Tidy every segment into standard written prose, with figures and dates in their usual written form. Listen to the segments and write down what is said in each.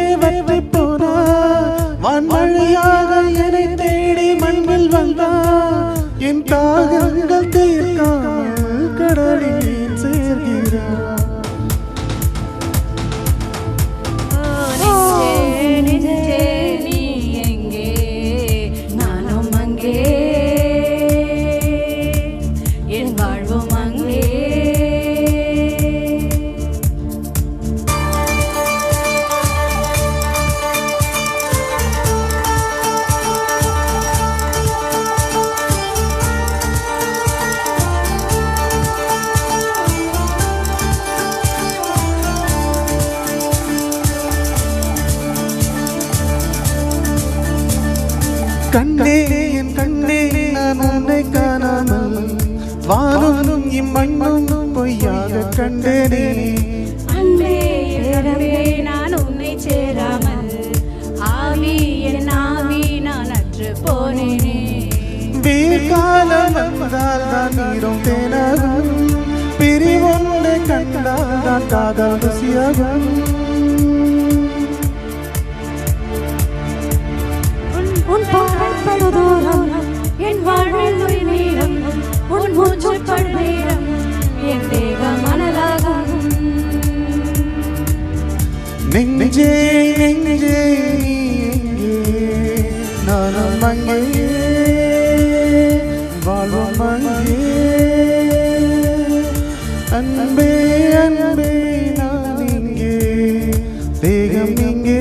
முன்னே வற்றி போனா வான்மழையாக என்னை தேடி மண்ணில் வந்தா என் தாகங்கள் தீர்க்காமல் கடலில் சேர்கிறார். கண்ணே என் கண்ணே நான் உன்னை காணாமல் வானும் இம்மண்ணும் பொய்யாக கண்டேனே. அன்பே இரவே நான் உன்னை சேராமல் ஆவி என் ஆவி நான் அற்று போனேனே. வீர்காலம் வந்தால் நான் நீரும் தேனாகும் பிரிவொன்றை கண்டால் நான் காதல் ருசியாகும். உன் பார்ப்படு தூரம் என் வாழ்வில் நீரம் உன் மூச்சு படுநேரம் என் தேகம் மணலாகும். நெஞ்சே நெஞ்சே நானும் அங்கே வாழ்வோம் அங்கே. அன்பே அன்பே நான் இங்கே தேகம் இங்கே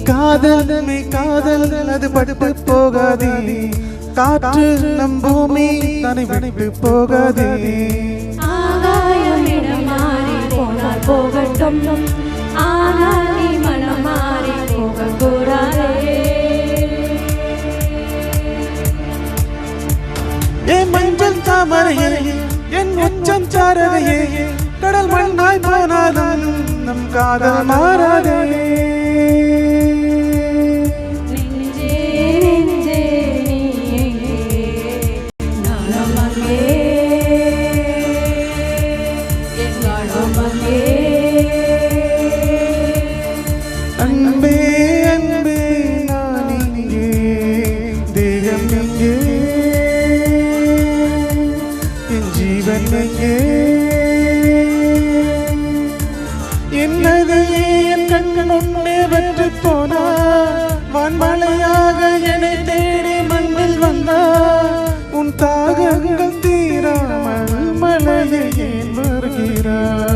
காதல் காதல் அது பட்டு போகாதே. காற்று நம் பூமி தன்னை விட்டு போகாதே. ஆகாயம் இடம் மாறி போனால் போகட்டும் ஆனால் நீ மனம் மாறி போகக்கூடாதே. என் மஞ்சள் தாமரையே என் உச்சம் சாரகையே கடல் மண்ணாய் போனாலும் நம் காதல் மாறாதே. அன்பே அன்பே நான் இங்கே தேகம் இங்கே என் ஜீவன் இங்கே. என்னது என் கண்கள் முன்னே வென்று போனா வான்மழையாக என்னை தேடி மண்ணில் வந்தா உன் தாகங்கள் தீராமல் மழையை ஏன் வருகிறார்.